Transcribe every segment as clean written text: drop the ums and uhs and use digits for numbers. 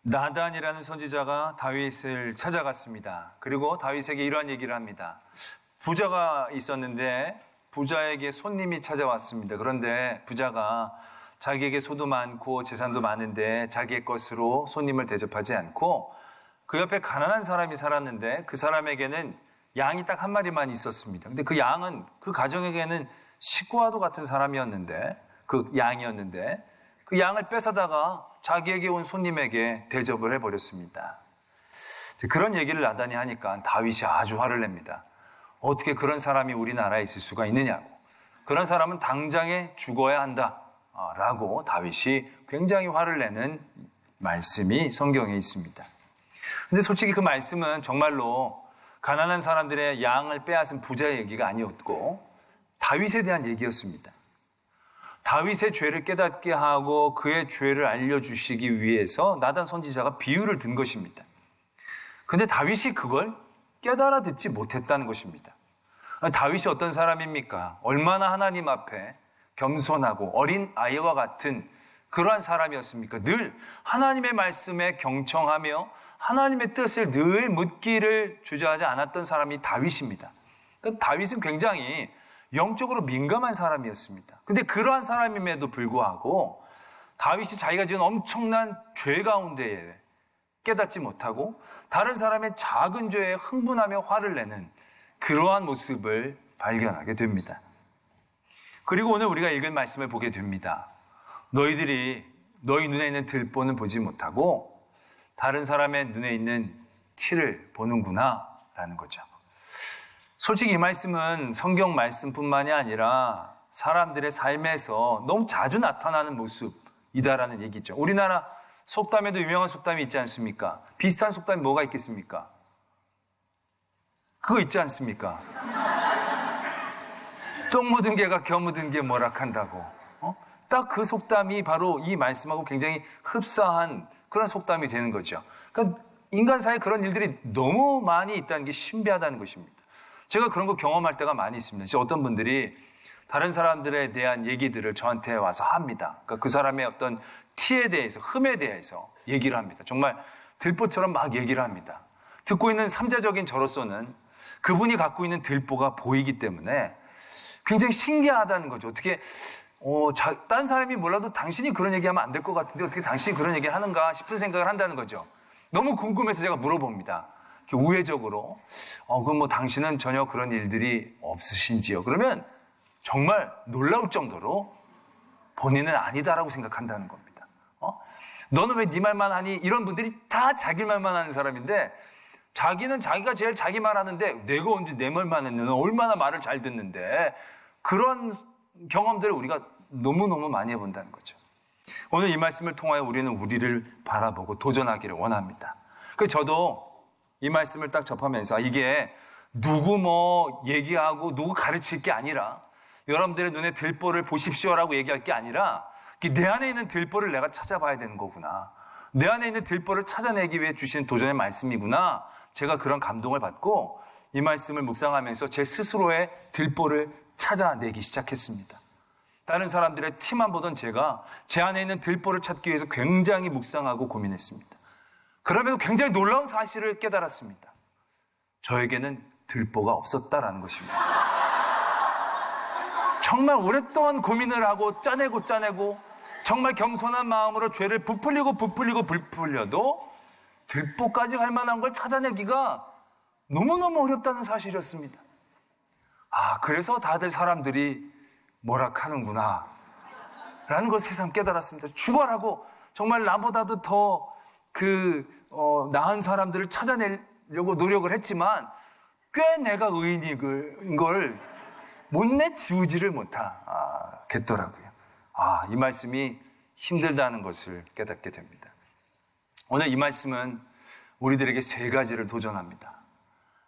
나단이라는 선지자가 다윗을 찾아갔습니다. 그리고 다윗에게 이러한 얘기를 합니다. 부자가 있었는데 부자에게 손님이 찾아왔습니다. 그런데 부자가 자기에게 소도 많고 재산도 많은데 자기의 것으로 손님을 대접하지 않고 그 옆에 가난한 사람이 살았는데 그 사람에게는 양이 딱 한 마리만 있었습니다. 근데 그 양은 그 가정에게는 식구와도 같은 사람이었는데 그 양이었는데 그 양을 뺏어다가 자기에게 온 손님에게 대접을 해버렸습니다. 그런 얘기를 나단이 하니까 다윗이 아주 화를 냅니다. 어떻게 그런 사람이 우리나라에 있을 수가 있느냐고. 그런 사람은 당장에 죽어야 한다 라고 다윗이 굉장히 화를 내는 말씀이 성경에 있습니다. 근데 솔직히 그 말씀은 정말로 가난한 사람들의 양을 빼앗은 부자의 얘기가 아니었고 다윗에 대한 얘기였습니다. 다윗의 죄를 깨닫게 하고 그의 죄를 알려주시기 위해서 나단 선지자가 비유를 든 것입니다. 근데 다윗이 그걸 깨달아 듣지 못했다는 것입니다. 다윗이 어떤 사람입니까? 얼마나 하나님 앞에 겸손하고 어린 아이와 같은 그러한 사람이었습니까? 늘 하나님의 말씀에 경청하며 하나님의 뜻을 늘 묻기를 주저하지 않았던 사람이 다윗입니다. 다윗은 굉장히 영적으로 민감한 사람이었습니다. 근데 그러한 사람임에도 불구하고 다윗이 자기가 지은 엄청난 죄 가운데에 깨닫지 못하고 다른 사람의 작은 죄에 흥분하며 화를 내는 그러한 모습을 발견하게 됩니다. 그리고 오늘 우리가 읽은 말씀을 보게 됩니다. 너희들이 너희 눈에 있는 들보는 보지 못하고 다른 사람의 눈에 있는 티를 보는구나 라는 거죠. 솔직히 이 말씀은 성경 말씀뿐만이 아니라 사람들의 삶에서 너무 자주 나타나는 모습이다라는 얘기죠. 우리나라 속담에도 유명한 속담이 있지 않습니까? 비슷한 속담이 뭐가 있겠습니까? 그거 있지 않습니까? 똥 묻은 개가 겨 묻은 개 뭐락한다고. 딱 그 속담이 바로 이 말씀하고 굉장히 흡사한 그런 속담이 되는 거죠. 그러니까 인간 사이에 그런 일들이 너무 많이 있다는 게 신비하다는 것입니다. 제가 그런 거 경험할 때가 많이 있습니다. 진짜 어떤 분들이 다른 사람들에 대한 얘기들을 저한테 와서 합니다. 그러니까 그 사람의 어떤 티에 대해서, 흠에 대해서 얘기를 합니다. 정말 들보처럼 막 얘기를 합니다. 듣고 있는 삼자적인 저로서는 그분이 갖고 있는 들보가 보이기 때문에 굉장히 신기하다는 거죠. 어떻게 딴 사람이 몰라도 당신이 그런 얘기하면 안 될 것 같은데 어떻게 당신이 그런 얘기를 하는가 싶은 생각을 한다는 거죠. 너무 궁금해서 제가 물어봅니다. 우회적으로 그럼 뭐 당신은 전혀 그런 일들이 없으신지요? 그러면 정말 놀라울 정도로 본인은 아니다라고 생각한다는 겁니다. 너는 왜 네 말만 하니? 이런 분들이 다 자기 말만 하는 사람인데 자기는 자기가 제일 자기 말 하는데 내가 언제 내 말만 했느냐? 얼마나 말을 잘 듣는데 그런 경험들을 우리가 너무너무 많이 해본다는 거죠. 오늘 이 말씀을 통하여 우리는 우리를 바라보고 도전하기를 원합니다. 그래서 저도 이 말씀을 딱 접하면서 이게 누구 뭐 얘기하고 누구 가르칠 게 아니라 여러분들의 눈에 들보를 보십시오라고 얘기할 게 아니라 내 안에 있는 들보를 내가 찾아봐야 되는 거구나. 내 안에 있는 들보를 찾아내기 위해 주신 도전의 말씀이구나. 제가 그런 감동을 받고 이 말씀을 묵상하면서 제 스스로의 들보를 찾아내기 시작했습니다. 다른 사람들의 티만 보던 제가 제 안에 있는 들보를 찾기 위해서 굉장히 묵상하고 고민했습니다. 그러면서 굉장히 놀라운 사실을 깨달았습니다. 저에게는 들보가 없었다라는 것입니다. 정말 오랫동안 고민을 하고 짜내고 정말 겸손한 마음으로 죄를 부풀려도 들보까지 할 만한 걸 찾아내기가 너무너무 어렵다는 사실이었습니다. 그래서 다들 사람들이 뭐라 하는구나 라는 걸 새삼 깨달았습니다. 죽어라고 정말 나보다도 더 나은 사람들을 찾아내려고 노력을 했지만 꽤 내가 의인인 걸 못내 지우지를 못하겠더라고요. 이 말씀이 힘들다는 것을 깨닫게 됩니다. 오늘 이 말씀은 우리들에게 세 가지를 도전합니다.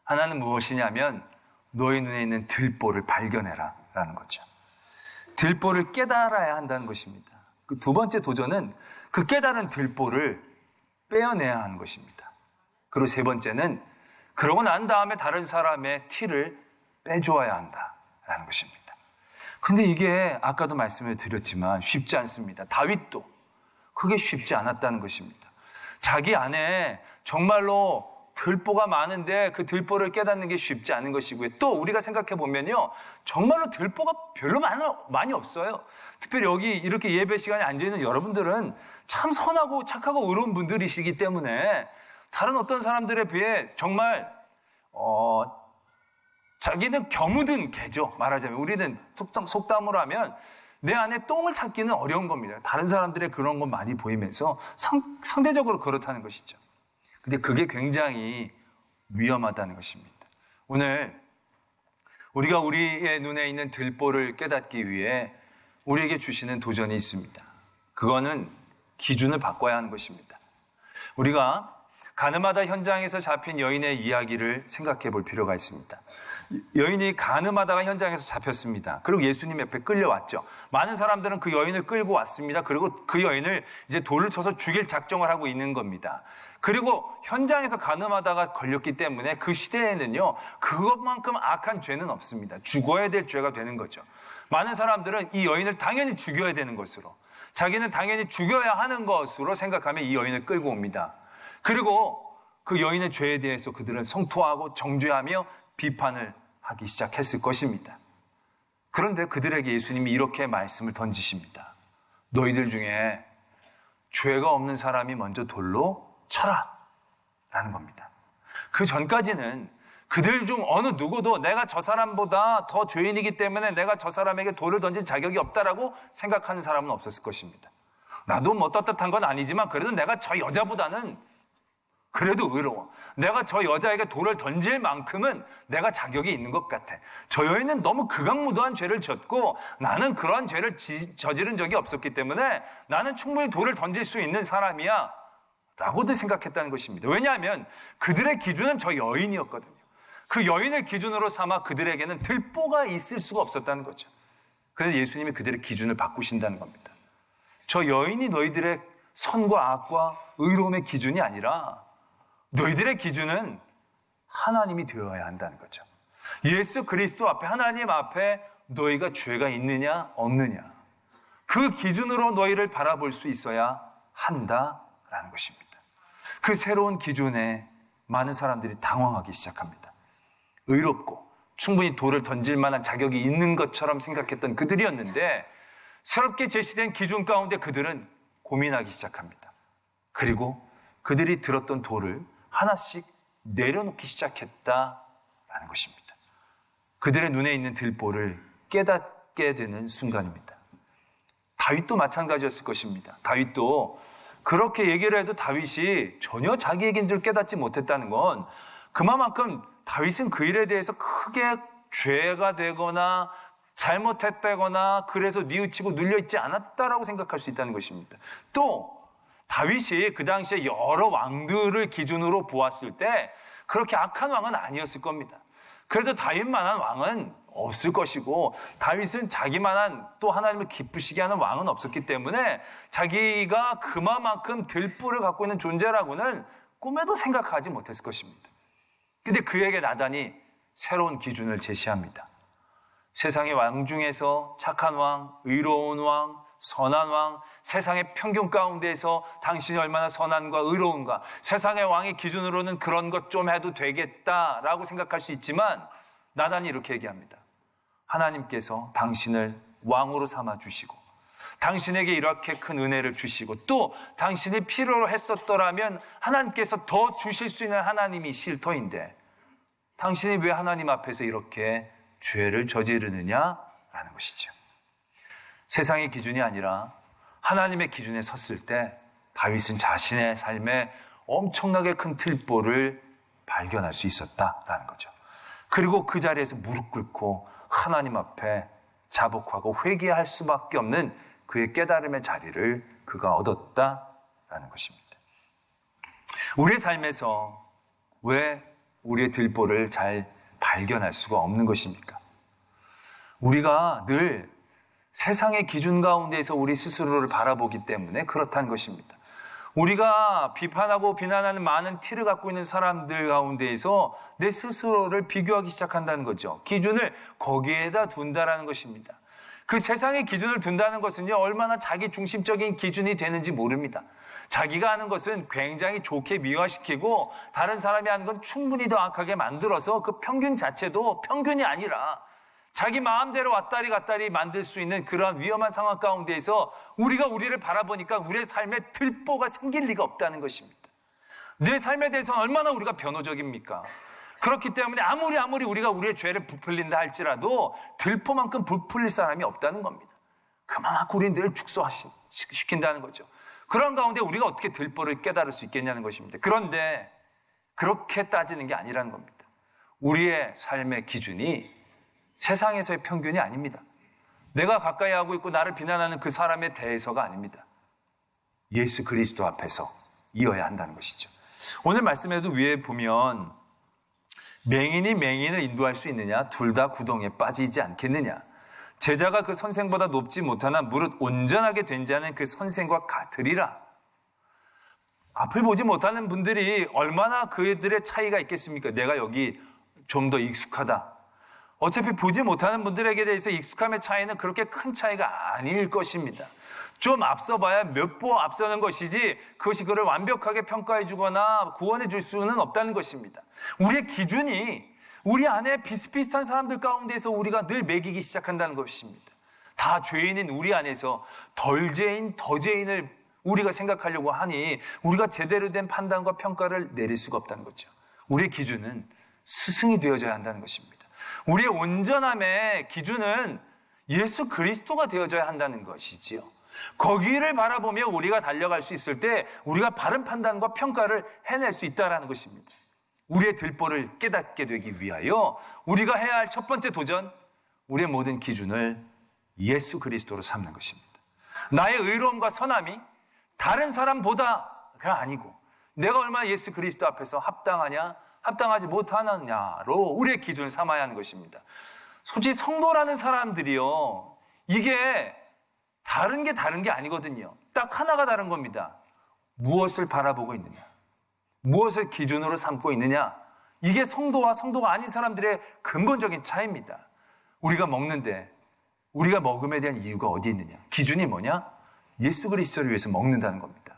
하나는 무엇이냐면 너희 눈에 있는 들보를 발견해라 라는 거죠. 들보를 깨달아야 한다는 것입니다. 그 두 번째 도전은 그 깨달은 들보를 빼어내야 하는 것입니다. 그리고 세 번째는 그러고 난 다음에 다른 사람의 티를 빼주어야 한다라는 것입니다. 근데 이게 아까도 말씀을 드렸지만 쉽지 않습니다. 다윗도 그게 쉽지 않았다는 것입니다. 자기 안에 정말로 들보가 많은데 그 들보를 깨닫는 게 쉽지 않은 것이고요. 또 우리가 생각해 보면요, 정말로 들보가 별로 많이 없어요. 특별히 여기 이렇게 예배 시간에 앉아있는 여러분들은 참 선하고 착하고 의로운 분들이시기 때문에 다른 어떤 사람들에 비해 정말 자기는 겨묻은 개죠. 말하자면 우리는 속담으로 하면 내 안에 똥을 찾기는 어려운 겁니다. 다른 사람들의 그런 건 많이 보이면서 상대적으로 그렇다는 것이죠. 근데 그게 굉장히 위험하다는 것입니다. 오늘 우리가 우리의 눈에 있는 들보를 깨닫기 위해 우리에게 주시는 도전이 있습니다. 그거는 기준을 바꿔야 하는 것입니다. 우리가 가늠하다 현장에서 잡힌 여인의 이야기를 생각해 볼 필요가 있습니다. 여인이 가늠하다가 현장에서 잡혔습니다. 그리고 예수님 옆에 끌려왔죠. 많은 사람들은 그 여인을 끌고 왔습니다. 그리고 그 여인을 이제 돌을 쳐서 죽일 작정을 하고 있는 겁니다. 그리고 현장에서 가늠하다가 걸렸기 때문에 그 시대에는요, 그것만큼 악한 죄는 없습니다. 죽어야 될 죄가 되는 거죠. 많은 사람들은 이 여인을 당연히 죽여야 되는 것으로, 자기는 당연히 죽여야 하는 것으로 생각하며 이 여인을 끌고 옵니다. 그리고 그 여인의 죄에 대해서 그들은 성토하고 정죄하며 비판을 하기 시작했을 것입니다. 그런데 그들에게 예수님이 이렇게 말씀을 던지십니다. 너희들 중에 죄가 없는 사람이 먼저 돌로 쳐라 라는 겁니다. 그 전까지는 그들 중 어느 누구도 내가 저 사람보다 더 죄인이기 때문에 내가 저 사람에게 돌을 던질 자격이 없다라고 생각하는 사람은 없었을 것입니다. 나도 뭐 떳떳한 건 아니지만 그래도 내가 저 여자보다는 그래도 의로워. 내가 저 여자에게 돌을 던질 만큼은 내가 자격이 있는 것 같아. 저 여인은 너무 극악무도한 죄를 졌고 나는 그러한 죄를 저지른 적이 없었기 때문에 나는 충분히 돌을 던질 수 있는 사람이야 라고도 생각했다는 것입니다. 왜냐하면 그들의 기준은 저 여인이었거든요. 그 여인을 기준으로 삼아 그들에게는 들보가 있을 수가 없었다는 거죠. 그래서 예수님이 그들의 기준을 바꾸신다는 겁니다. 저 여인이 너희들의 선과 악과 의로움의 기준이 아니라 너희들의 기준은 하나님이 되어야 한다는 거죠. 예수 그리스도 앞에, 하나님 앞에 너희가 죄가 있느냐 없느냐, 그 기준으로 너희를 바라볼 수 있어야 한다라는 것입니다. 그 새로운 기준에 많은 사람들이 당황하기 시작합니다. 의롭고 충분히 돌을 던질 만한 자격이 있는 것처럼 생각했던 그들이었는데 새롭게 제시된 기준 가운데 그들은 고민하기 시작합니다. 그리고 그들이 들었던 돌을 하나씩 내려놓기 시작했다라는 것입니다. 그들의 눈에 있는 들보를 깨닫게 되는 순간입니다. 다윗도 마찬가지였을 것입니다. 다윗도 그렇게 얘기를 해도 다윗이 전혀 자기 얘기인 줄 깨닫지 못했다는 건 그만큼 다윗은 그 일에 대해서 크게 죄가 되거나 잘못했다거나 그래서 뉘우치고 눌려있지 않았다라고 생각할 수 있다는 것입니다. 또 다윗이 그 당시에 여러 왕들을 기준으로 보았을 때 그렇게 악한 왕은 아니었을 겁니다. 그래도 다윗만한 왕은 없을 것이고 다윗은 자기만한 또 하나님을 기쁘시게 하는 왕은 없었기 때문에 자기가 그만큼 들보를 갖고 있는 존재라고는 꿈에도 생각하지 못했을 것입니다. 근데 그에게 나단이 새로운 기준을 제시합니다. 세상의 왕 중에서 착한 왕, 의로운 왕, 선한 왕, 세상의 평균 가운데에서 당신이 얼마나 선한가 의로운가, 세상의 왕의 기준으로는 그런 것 좀 해도 되겠다라고 생각할 수 있지만 나단이 이렇게 얘기합니다. 하나님께서 당신을 왕으로 삼아 주시고 당신에게 이렇게 큰 은혜를 주시고 또 당신이 필요로 했었더라면 하나님께서 더 주실 수 있는 하나님이실 터인데 당신이 왜 하나님 앞에서 이렇게 죄를 저지르느냐라는 것이죠. 세상의 기준이 아니라 하나님의 기준에 섰을 때 다윗은 자신의 삶에 엄청나게 큰 들보를 발견할 수 있었다라는 거죠. 그리고 그 자리에서 무릎 꿇고 하나님 앞에 자복하고 회개할 수밖에 없는 그의 깨달음의 자리를 그가 얻었다라는 것입니다. 우리의 삶에서 왜 우리의 들보를 잘 발견할 수가 없는 것입니까? 우리가 늘 세상의 기준 가운데에서 우리 스스로를 바라보기 때문에 그렇다는 것입니다. 우리가 비판하고 비난하는 많은 티를 갖고 있는 사람들 가운데에서 내 스스로를 비교하기 시작한다는 거죠. 기준을 거기에다 둔다라는 것입니다. 그 세상의 기준을 둔다는 것은요, 얼마나 자기 중심적인 기준이 되는지 모릅니다. 자기가 하는 것은 굉장히 좋게 미화시키고 다른 사람이 하는 건 충분히 더 악하게 만들어서 그 평균 자체도 평균이 아니라 자기 마음대로 왔다리 갔다리 만들 수 있는 그러한 위험한 상황 가운데에서 우리가 우리를 바라보니까 우리의 삶에 들보가 생길 리가 없다는 것입니다. 내 삶에 대해서는 얼마나 우리가 변호적입니까? 그렇기 때문에 아무리 우리가 우리의 죄를 부풀린다 할지라도 들보만큼 부풀릴 사람이 없다는 겁니다. 그만큼 우리는 늘 축소시킨다는 거죠. 그런 가운데 우리가 어떻게 들보를 깨달을 수 있겠냐는 것입니다. 그런데 그렇게 따지는 게 아니라는 겁니다. 우리의 삶의 기준이 세상에서의 평균이 아닙니다. 내가 가까이 하고 있고 나를 비난하는 그 사람에 대해서가 아닙니다. 예수 그리스도 앞에서 이어야 한다는 것이죠. 오늘 말씀에도 위에 보면 맹인이 맹인을 인도할 수 있느냐? 둘 다 구덩이에 빠지지 않겠느냐? 제자가 그 선생보다 높지 못하나 무릇 온전하게 된 자는 그 선생과 같으리라. 앞을 보지 못하는 분들이 얼마나 그들의 차이가 있겠습니까? 내가 여기 좀 더 익숙하다. 어차피 보지 못하는 분들에게 대해서 익숙함의 차이는 그렇게 큰 차이가 아닐 것입니다. 좀 앞서봐야 몇 보 앞서는 것이지 그것이 그를 완벽하게 평가해 주거나 구원해 줄 수는 없다는 것입니다. 우리의 기준이 우리 안에 비슷비슷한 사람들 가운데서 우리가 늘 매기기 시작한다는 것입니다. 다 죄인인 우리 안에서 덜 죄인, 더 죄인을 우리가 생각하려고 하니 우리가 제대로 된 판단과 평가를 내릴 수가 없다는 거죠. 우리의 기준은 스승이 되어져야 한다는 것입니다. 우리의 온전함의 기준은 예수 그리스도가 되어져야 한다는 것이지요. 거기를 바라보며 우리가 달려갈 수 있을 때 우리가 바른 판단과 평가를 해낼 수 있다는 것입니다. 우리의 들보를 깨닫게 되기 위하여 우리가 해야 할 첫 번째 도전, 우리의 모든 기준을 예수 그리스도로 삼는 것입니다. 나의 의로움과 선함이 다른 사람보다가 아니고 내가 얼마나 예수 그리스도 앞에서 합당하냐, 합당하지 못하느냐로 우리의 기준을 삼아야 하는 것입니다. 솔직히 성도라는 사람들이요, 이게 다른 게 아니거든요. 딱 하나가 다른 겁니다. 무엇을 바라보고 있느냐, 무엇을 기준으로 삼고 있느냐, 이게 성도와 성도가 아닌 사람들의 근본적인 차이입니다. 우리가 먹는데 우리가 먹음에 대한 이유가 어디 있느냐, 기준이 뭐냐? 예수 그리스도를 위해서 먹는다는 겁니다.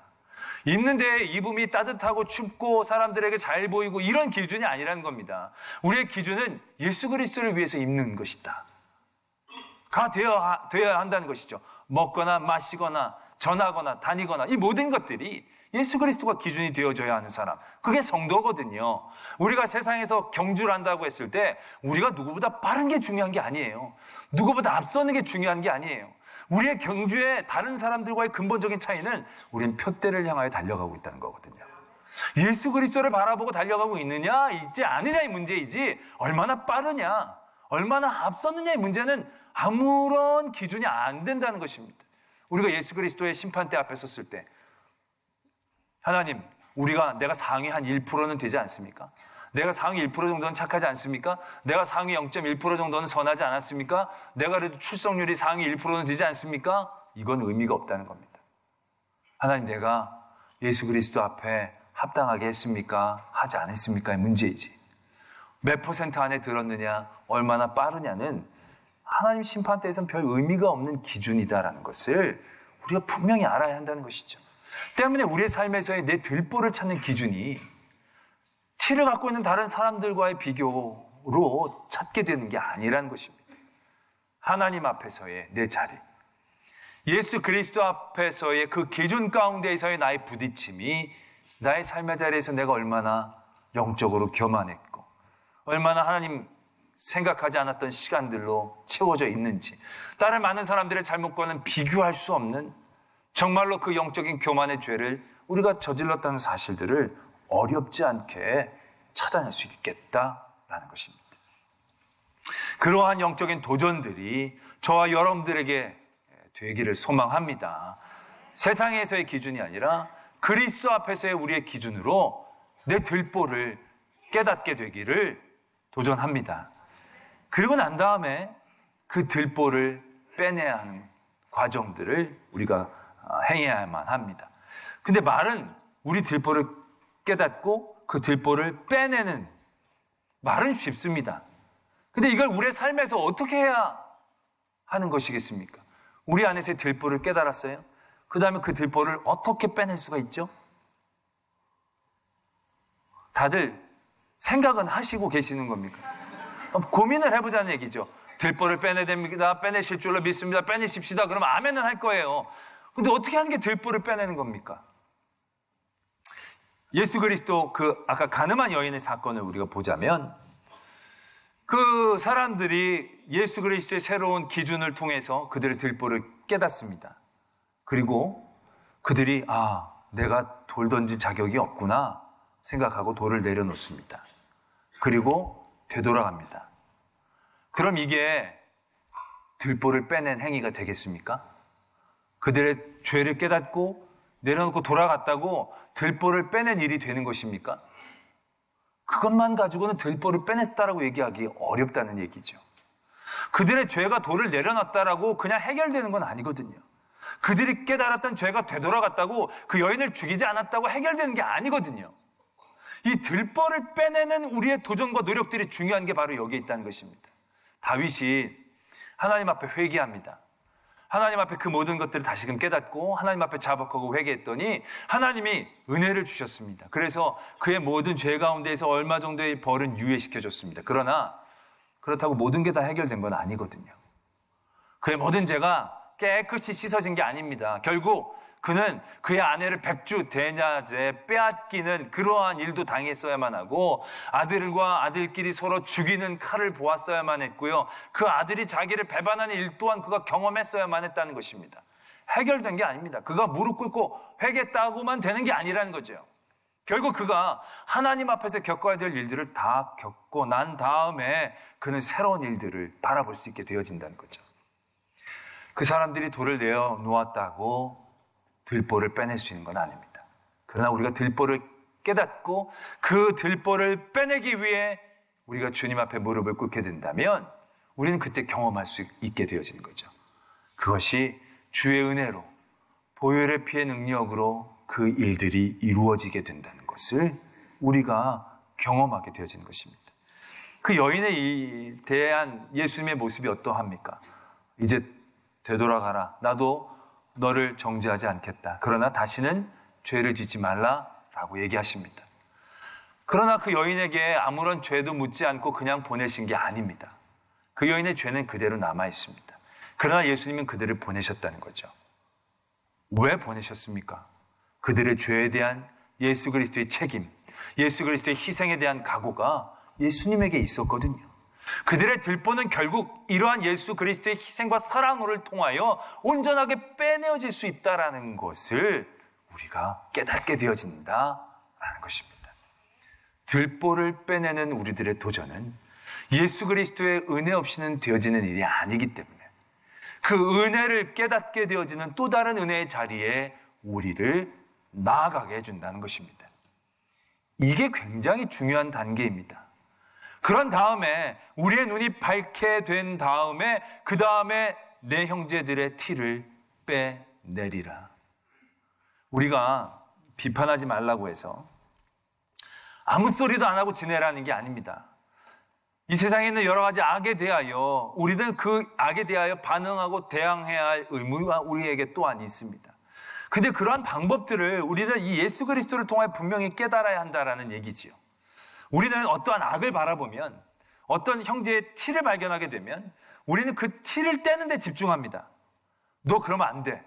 입는데 입음이 따뜻하고 춥고 사람들에게 잘 보이고 이런 기준이 아니라는 겁니다. 우리의 기준은 예수 그리스도를 위해서 입는 것이다 가 되어야 한다는 것이죠. 먹거나 마시거나 전하거나 다니거나 이 모든 것들이 예수 그리스도가 기준이 되어져야 하는 사람, 그게 성도거든요. 우리가 세상에서 경주를 한다고 했을 때 우리가 누구보다 빠른 게 중요한 게 아니에요. 누구보다 앞서는 게 중요한 게 아니에요. 우리의 경주에 다른 사람들과의 근본적인 차이는 우리는 표대를 향하여 달려가고 있다는 거거든요. 예수 그리스도를 바라보고 달려가고 있느냐 있지 않느냐의 문제이지 얼마나 빠르냐, 얼마나 앞섰느냐의 문제는 아무런 기준이 안 된다는 것입니다. 우리가 예수 그리스도의 심판대 앞에 섰을 때 하나님, 내가 상위 한 1%는 되지 않습니까? 내가 상위 1% 정도는 착하지 않습니까? 내가 상위 0.1% 정도는 선하지 않았습니까? 내가 그래도 출석률이 상위 1%는 되지 않습니까? 이건 의미가 없다는 겁니다. 하나님, 내가 예수 그리스도 앞에 합당하게 했습니까? 하지 않았습니까? 의 문제이지. 몇 % 안에 들었느냐, 얼마나 빠르냐는 하나님 심판대에서는 별 의미가 없는 기준이다라는 것을 우리가 분명히 알아야 한다는 것이죠. 때문에 우리의 삶에서의 내 들보를 찾는 기준이 티를 갖고 있는 다른 사람들과의 비교로 찾게 되는 게 아니라는 것입니다. 하나님 앞에서의 내 자리, 예수 그리스도 앞에서의 그 기준 가운데에서의 나의 부딪힘이 나의 삶의 자리에서 내가 얼마나 영적으로 교만했고 얼마나 하나님 생각하지 않았던 시간들로 채워져 있는지, 다른 많은 사람들의 잘못과는 비교할 수 없는 정말로 그 영적인 교만의 죄를 우리가 저질렀다는 사실들을 어렵지 않게 찾아낼 수 있겠다라는 것입니다. 그러한 영적인 도전들이 저와 여러분들에게 되기를 소망합니다. 세상에서의 기준이 아니라 그리스도 앞에서의 우리의 기준으로 내 들보를 깨닫게 되기를 도전합니다. 그리고 난 다음에 그 들보를 빼내야 하는 과정들을 우리가 행해야만 합니다. 근데 말은 우리 들보를 깨닫고 그 들보를 빼내는 말은 쉽습니다. 근데 이걸 우리의 삶에서 어떻게 해야 하는 것이겠습니까? 우리 안에서의 들보를 깨달았어요? 그 다음에 그 들보를 어떻게 빼낼 수가 있죠? 다들 생각은 하시고 계시는 겁니까? 고민을 해보자는 얘기죠. 들보를 빼내야 됩니다. 빼내실 줄로 믿습니다. 빼내십시다. 그러면 아멘은 할 거예요. 근데 어떻게 하는 게 들보를 빼내는 겁니까? 예수 그리스도 아까 가늠한 여인의 사건을 우리가 보자면 그 사람들이 예수 그리스도의 새로운 기준을 통해서 그들의 들보를 깨닫습니다. 그리고 그들이 내가 돌 던질 자격이 없구나 생각하고 돌을 내려놓습니다. 그리고 되돌아갑니다. 그럼 이게 들보를 빼낸 행위가 되겠습니까? 그들의 죄를 깨닫고 내려놓고 돌아갔다고 들보를 빼낸 일이 되는 것입니까? 그것만 가지고는 들보를 빼냈다라고 얘기하기 어렵다는 얘기죠. 그들의 죄가 돌을 내려놨다라고 그냥 해결되는 건 아니거든요. 그들이 깨달았던 죄가 되돌아갔다고 그 여인을 죽이지 않았다고 해결되는 게 아니거든요. 이 들보를 빼내는 우리의 도전과 노력들이 중요한 게 바로 여기에 있다는 것입니다. 다윗이 하나님 앞에 회개합니다. 하나님 앞에 그 모든 것들을 다시금 깨닫고 하나님 앞에 자복하고 회개했더니 하나님이 은혜를 주셨습니다. 그래서 그의 모든 죄 가운데에서 얼마 정도의 벌은 유예시켜줬습니다. 그러나 그렇다고 모든 게 다 해결된 건 아니거든요. 그의 모든 죄가 깨끗이 씻어진 게 아닙니다. 결국 그는 그의 아내를 백주 대낮에 빼앗기는 그러한 일도 당했어야만 하고 아들과 아들끼리 서로 죽이는 칼을 보았어야만 했고요. 그 아들이 자기를 배반하는 일 또한 그가 경험했어야만 했다는 것입니다. 해결된 게 아닙니다. 그가 무릎 꿇고 회개했다고만 되는 게 아니라는 거죠. 결국 그가 하나님 앞에서 겪어야 될 일들을 다 겪고 난 다음에 그는 새로운 일들을 바라볼 수 있게 되어진다는 거죠. 그 사람들이 돌을 내어놓았다고 들보를 빼낼 수 있는 건 아닙니다. 그러나 우리가 들보를 깨닫고 그 들보를 빼내기 위해 우리가 주님 앞에 무릎을 꿇게 된다면 우리는 그때 경험할 수 있게 되어지는 거죠. 그것이 주의 은혜로 보혈의 피의 능력으로 그 일들이 이루어지게 된다는 것을 우리가 경험하게 되어지는 것입니다. 그 여인에 대한 예수님의 모습이 어떠합니까? 이제 되돌아가라. 나도 너를 정죄하지 않겠다. 그러나 다시는 죄를 짓지 말라라고 얘기하십니다. 그러나 그 여인에게 아무런 죄도 묻지 않고 그냥 보내신 게 아닙니다. 그 여인의 죄는 그대로 남아 있습니다. 그러나 예수님은 그들을 보내셨다는 거죠. 왜 보내셨습니까? 그들의 죄에 대한 예수 그리스도의 책임, 예수 그리스도의 희생에 대한 각오가 예수님에게 있었거든요. 그들의 들보는 결국 이러한 예수 그리스도의 희생과 사랑을 통하여 온전하게 빼내어질 수 있다는 것을 우리가 깨닫게 되어진다라는 것입니다. 들보를 빼내는 우리들의 도전은 예수 그리스도의 은혜 없이는 되어지는 일이 아니기 때문에 그 은혜를 깨닫게 되어지는 또 다른 은혜의 자리에 우리를 나아가게 해준다는 것입니다. 이게 굉장히 중요한 단계입니다. 그런 다음에 우리의 눈이 밝게 된 다음에 그 다음에 내 형제들의 티를 빼내리라. 우리가 비판하지 말라고 해서 아무 소리도 안 하고 지내라는 게 아닙니다. 이 세상에 있는 여러 가지 악에 대하여 우리는 그 악에 대하여 반응하고 대항해야 할 의무가 우리에게 또한 있습니다. 근데 그러한 방법들을 우리는 이 예수 그리스도를 통해 분명히 깨달아야 한다라는 얘기지요. 우리는 어떠한 악을 바라보면 어떤 형제의 티를 발견하게 되면 우리는 그 티를 떼는 데 집중합니다. 너 그러면 안 돼.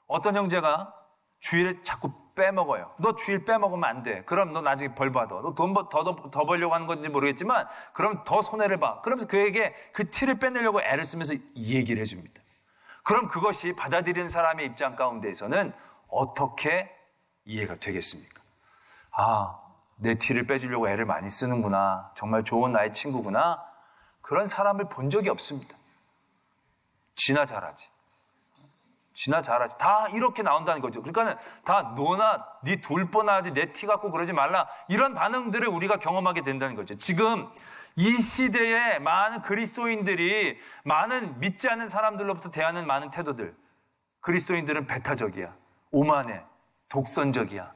어떤 형제가 주일을 자꾸 빼먹어요. 너 주일 빼먹으면 안 돼. 그럼 너 나중에 벌 받아. 너 돈 더 벌려고 하는 건지 모르겠지만 그럼 더 손해를 봐. 그러면서 그에게 그 티를 빼내려고 애를 쓰면서 이 얘기를 해줍니다. 그럼 그것이 받아들이는 사람의 입장 가운데에서는 어떻게 이해가 되겠습니까? 내 티를 빼주려고 애를 많이 쓰는구나. 정말 좋은 나의 친구구나. 그런 사람을 본 적이 없습니다. 지나 잘하지. 다 이렇게 나온다는 거죠. 그러니까는 다 너나 네 돌보나 하지 내 티 갖고 그러지 말라. 이런 반응들을 우리가 경험하게 된다는 거죠. 지금 이 시대에 많은 그리스도인들이 많은 믿지 않는 사람들로부터 대하는 많은 태도들. 그리스도인들은 배타적이야. 오만해. 독선적이야.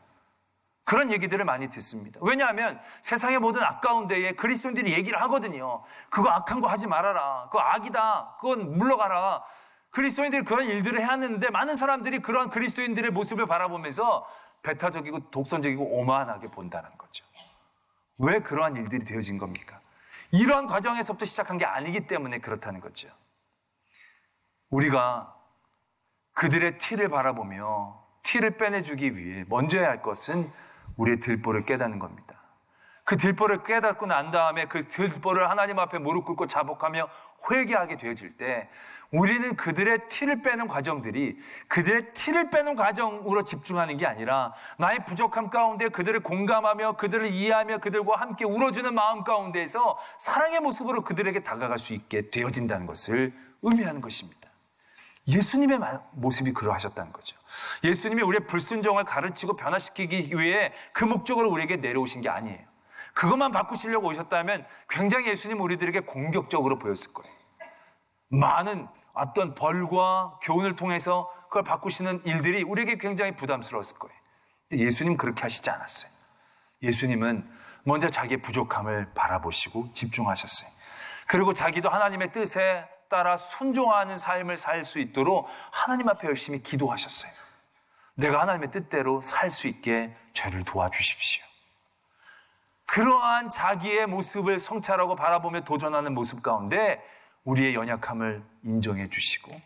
그런 얘기들을 많이 듣습니다. 왜냐하면 세상의 모든 아까운 데에 그리스도인들이 얘기를 하거든요. 그거 악한 거 하지 말아라. 그거 악이다. 그건 물러가라. 그리스도인들이 그런 일들을 해야 하는데 많은 사람들이 그런 그리스도인들의 모습을 바라보면서 배타적이고 독선적이고 오만하게 본다는 거죠. 왜 그러한 일들이 되어진 겁니까? 이러한 과정에서부터 시작한 게 아니기 때문에 그렇다는 거죠. 우리가 그들의 티를 바라보며 티를 빼내주기 위해 먼저 해야 할 것은 우리의 들보를 깨닫는 겁니다. 그 들보를 깨닫고 난 다음에 그 들보를 하나님 앞에 무릎 꿇고 자복하며 회개하게 되어질 때 우리는 그들의 티를 빼는 과정들이 그들의 티를 빼는 과정으로 집중하는 게 아니라 나의 부족함 가운데 그들을 공감하며 그들을 이해하며 그들과 함께 울어주는 마음 가운데에서 사랑의 모습으로 그들에게 다가갈 수 있게 되어진다는 것을 의미하는 것입니다. 예수님의 모습이 그러하셨다는 거죠. 예수님이 우리의 불순종을 가르치고 변화시키기 위해 그 목적으로 우리에게 내려오신 게 아니에요. 그것만 바꾸시려고 오셨다면 굉장히 예수님 우리들에게 공격적으로 보였을 거예요. 많은 어떤 벌과 교훈을 통해서 그걸 바꾸시는 일들이 우리에게 굉장히 부담스러웠을 거예요. 예수님 그렇게 하시지 않았어요. 예수님은 먼저 자기의 부족함을 바라보시고 집중하셨어요. 그리고 자기도 하나님의 뜻에 따라 순종하는 삶을 살 수 있도록 하나님 앞에 열심히 기도하셨어요. 내가 하나님의 뜻대로 살 수 있게 저를 도와주십시오. 그러한 자기의 모습을 성찰하고 바라보며 도전하는 모습 가운데 우리의 연약함을 인정해 주시고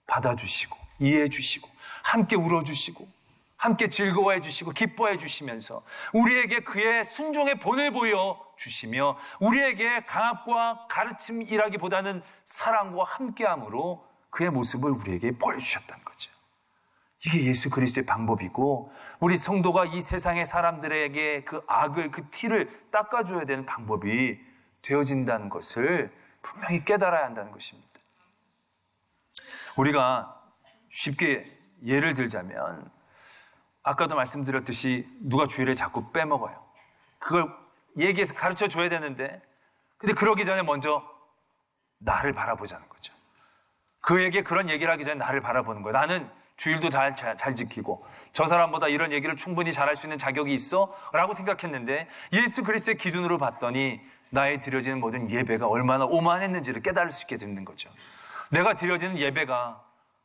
받아주시고 이해해 주시고 함께 울어주시고 함께 즐거워해 주시고 기뻐해 주시면서 우리에게 그의 순종의 본을 보여주시며 우리에게 강압과 가르침이라기보다는 사랑과 함께함으로 그의 모습을 우리에게 보여주셨다는 거죠. 이게 예수 그리스도의 방법이고 우리 성도가 이 세상의 사람들에게 그 악을, 그 티를 닦아줘야 되는 방법이 되어진다는 것을 분명히 깨달아야 한다는 것입니다. 우리가 쉽게 예를 들자면 아까도 말씀드렸듯이 누가 주일에 자꾸 빼먹어요. 그걸 얘기해서 가르쳐 줘야 되는데 근데 그러기 전에 먼저 나를 바라보자는 거죠. 그에게 그런 얘기를 하기 전에 나를 바라보는 거예요. 나는 주일도 잘 지키고 저 사람보다 이런 얘기를 충분히 잘할 수 있는 자격이 있어? 라고 생각했는데 예수 그리스도의 기준으로 봤더니 나의 드려지는 모든 예배가 얼마나 오만했는지를 깨달을 수 있게 되는 거죠. 내가 드려지는 예배가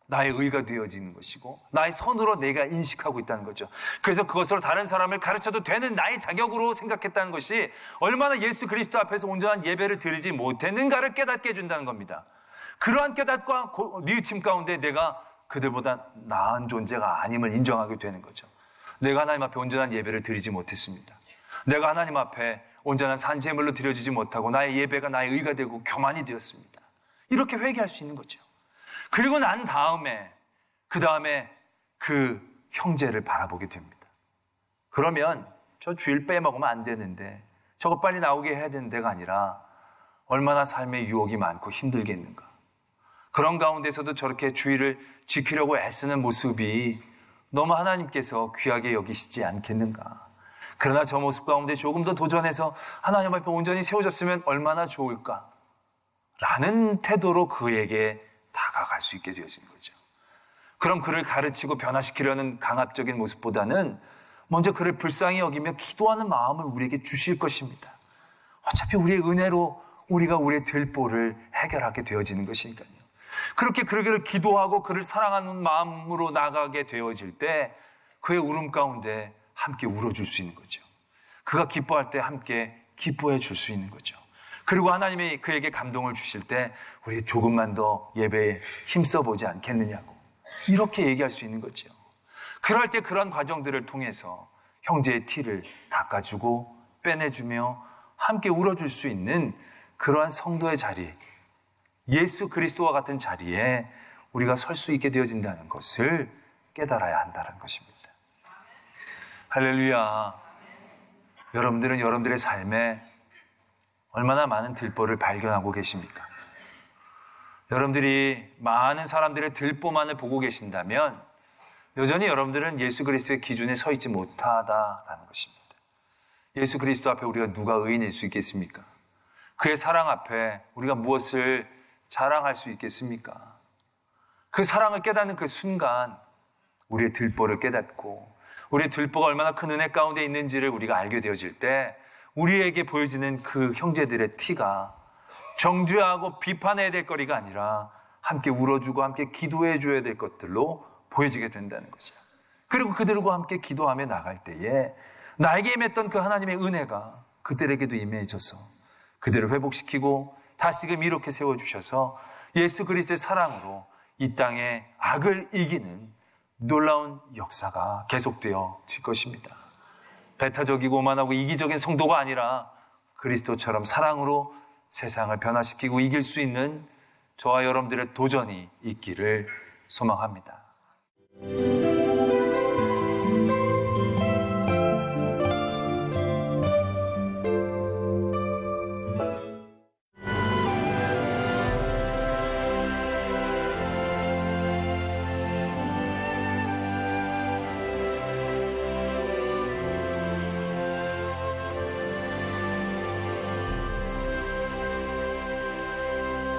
나의 의가 되어지는 것이고 나의 선으로 내가 인식하고 있다는 거죠. 그래서 그것으로 다른 사람을 가르쳐도 되는 나의 자격으로 생각했다는 것이 얼마나 예수 그리스도 앞에서 온전한 예배를 드리지 못했는가를 깨닫게 해준다는 겁니다. 그러한 깨닫과 뉘우침 가운데 내가 그들보다 나은 존재가 아님을 인정하게 되는 거죠. 내가 하나님 앞에 온전한 예배를 드리지 못했습니다. 내가 하나님 앞에 온전한 산재물로 드려지지 못하고 나의 예배가 나의 의가 되고 교만이 되었습니다. 이렇게 회개할 수 있는 거죠. 그리고 난 다음에 그 다음에 그 형제를 바라보게 됩니다. 그러면 저 주일 빼먹으면 안 되는데 저거 빨리 나오게 해야 되는 데가 아니라 얼마나 삶의 유혹이 많고 힘들겠는가. 그런 가운데서도 저렇게 주일을 지키려고 애쓰는 모습이 너무 하나님께서 귀하게 여기시지 않겠는가. 그러나 저 모습 가운데 조금 더 도전해서 하나님 앞에 온전히 세워졌으면 얼마나 좋을까. 라는 태도로 그에게 다가갈 수 있게 되어지는 거죠. 그럼 그를 가르치고 변화시키려는 강압적인 모습보다는 먼저 그를 불쌍히 여기며 기도하는 마음을 우리에게 주실 것입니다. 어차피 우리의 은혜로 우리가 우리의 들보를 해결하게 되어지는 것이니까요. 그렇게 그를 기도하고 그를 사랑하는 마음으로 나가게 되어질 때 그의 울음 가운데 함께 울어줄 수 있는 거죠. 그가 기뻐할 때 함께 기뻐해 줄 수 있는 거죠. 그리고 하나님이 그에게 감동을 주실 때 우리 조금만 더 예배에 힘써보지 않겠느냐고 이렇게 얘기할 수 있는 거죠. 그럴 때 그런 과정들을 통해서 형제의 티를 닦아주고 빼내주며 함께 울어줄 수 있는 그러한 성도의 자리, 예수 그리스도와 같은 자리에 우리가 설 수 있게 되어진다는 것을 깨달아야 한다는 것입니다. 할렐루야. 여러분들은 여러분들의 삶에 얼마나 많은 들보를 발견하고 계십니까? 여러분들이 많은 사람들의 들보만을 보고 계신다면 여전히 여러분들은 예수 그리스도의 기준에 서 있지 못하다라는 것입니다. 예수 그리스도 앞에 우리가 누가 의인일 수 있겠습니까? 그의 사랑 앞에 우리가 무엇을 자랑할 수 있겠습니까? 그 사랑을 깨닫는 그 순간 우리의 들보를 깨닫고 우리 들보가 얼마나 큰 은혜 가운데 있는지를 우리가 알게 되어질 때 우리에게 보여지는 그 형제들의 티가 정죄하고 비판해야 될 거리가 아니라 함께 울어주고 함께 기도해 줘야 될 것들로 보여지게 된다는 거죠. 그리고 그들과 함께 기도하며 나갈 때에 나에게 임했던 그 하나님의 은혜가 그들에게도 임해져서 그들을 회복시키고 다시금 이렇게 세워주셔서 예수 그리스도의 사랑으로 이 땅의 악을 이기는 놀라운 역사가 계속되어질 것입니다. 배타적이고 오만하고 이기적인 성도가 아니라 그리스도처럼 사랑으로 세상을 변화시키고 이길 수 있는 저와 여러분들의 도전이 있기를 소망합니다.